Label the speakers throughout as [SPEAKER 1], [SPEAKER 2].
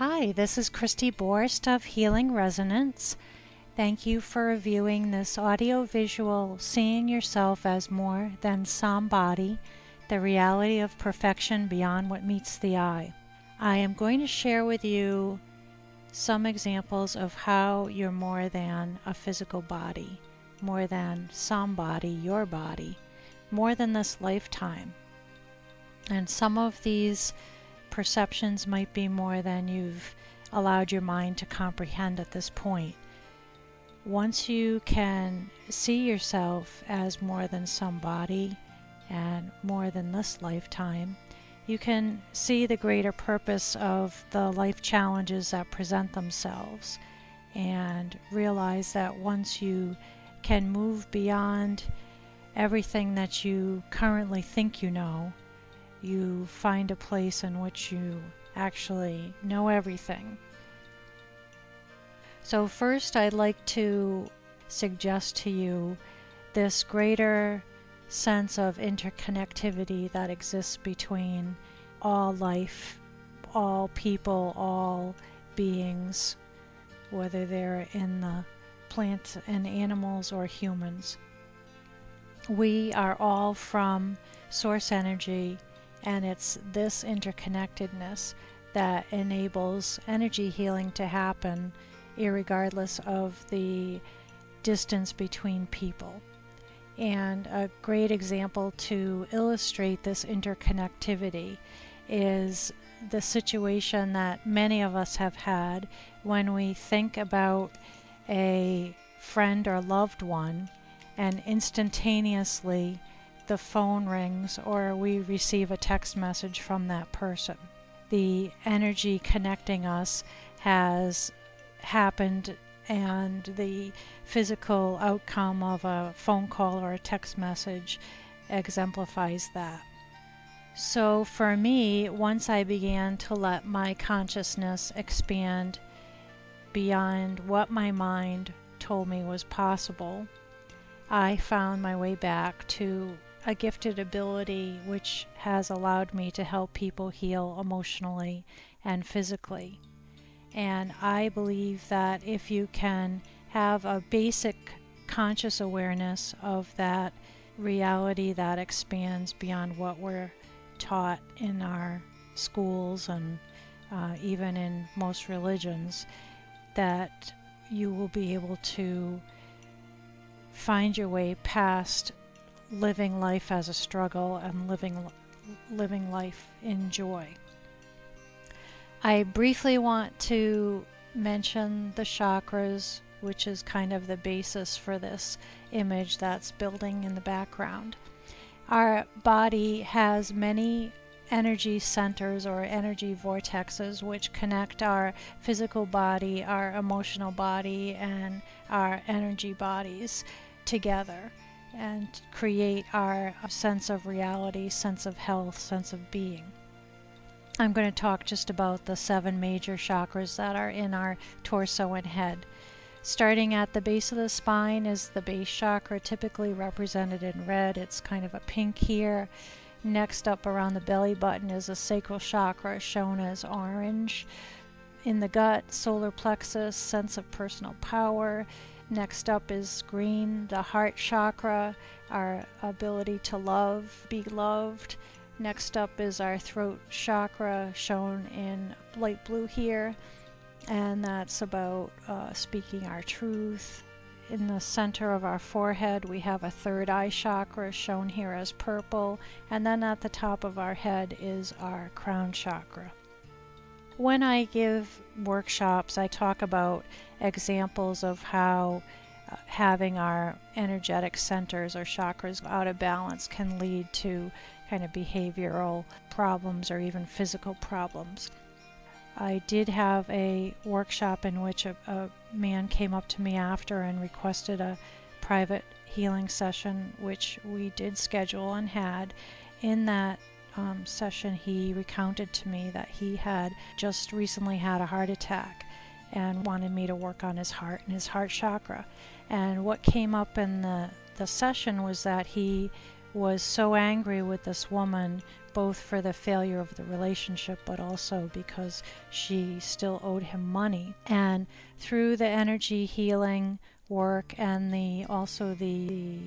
[SPEAKER 1] Hi, this is Kristi Borst of Healing Resonance. Thank you for viewing this audio-visual Seeing Yourself as More Than Somebody, the reality of perfection beyond what meets the eye. I am going to share with you some examples of how you're more than a physical body, more than somebody, your body, more than this lifetime. And some of these perceptions might be more than you've allowed your mind to comprehend at this point. Once you can see yourself as more than somebody and more than this lifetime, you can see the greater purpose of the life challenges that present themselves and realize that once you can move beyond everything that you currently think you know, you find a place in which you actually know everything. So first, I'd like to suggest to you this greater sense of interconnectivity that exists between all life, all people, all beings, whether they're in the plants and animals or humans. We are all from source energy, and it's this interconnectedness that enables energy healing to happen irregardless of the distance between people. And a great example to illustrate this interconnectivity is the situation that many of us have had when we think about a friend or loved one and instantaneously the phone rings or we receive a text message from that person. The energy connecting us has happened, and the physical outcome of a phone call or a text message exemplifies that. So for me, once I began to let my consciousness expand beyond what my mind told me was possible, I found my way back to a gifted ability which has allowed me to help people heal emotionally and physically. And I believe that if you can have a basic conscious awareness of that reality that expands beyond what we're taught in our schools and even in most religions, that you will be able to find your way past living life as a struggle and living life in joy. I briefly want to mention the chakras, which is kind of the basis for this image that's building in the background. Our body has many energy centers or energy vortexes which connect our physical body, our emotional body, and our energy bodies together and create our sense of reality, sense of health, sense of being. I'm going to talk just about the 7 major chakras that are in our torso and head. Starting at the base of the spine is the base chakra, typically represented in red. It's kind of a pink here. Next up around the belly button is the sacral chakra, shown as orange. In the gut, solar plexus, sense of personal power. Next up is green, the heart chakra, our ability to love, be loved. Next up is our throat chakra, shown in light blue here, and that's about speaking our truth. In the center of our forehead, we have a third eye chakra, shown here as purple, and then at the top of our head is our crown chakra. When I give workshops, I talk about examples of how having our energetic centers or chakras out of balance can lead to kind of behavioral problems or even physical problems. I did have a workshop in which a man came up to me after and requested a private healing session, which we did schedule and had. In that session, he recounted to me that he had just recently had a heart attack and wanted me to work on his heart and his heart chakra. And what came up in the session was that he was so angry with this woman, both for the failure of the relationship, but also because she still owed him money. And through the energy healing work and also the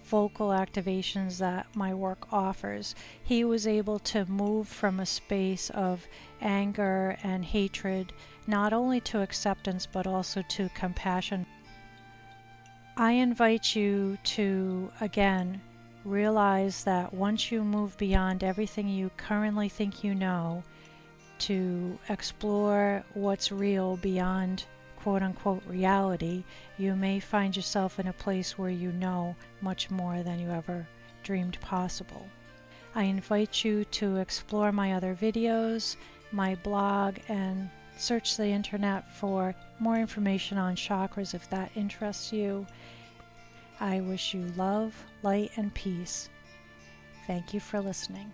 [SPEAKER 1] vocal activations that my work offers, he was able to move from a space of anger and hatred, not only to acceptance, but also to compassion. I invite you to, again, realize that once you move beyond everything you currently think you know, to explore what's real beyond quote-unquote reality, you may find yourself in a place where you know much more than you ever dreamed possible. I invite you to explore my other videos, my blog, and search the internet for more information on chakras if that interests you. I wish you love, light, and peace. Thank you for listening.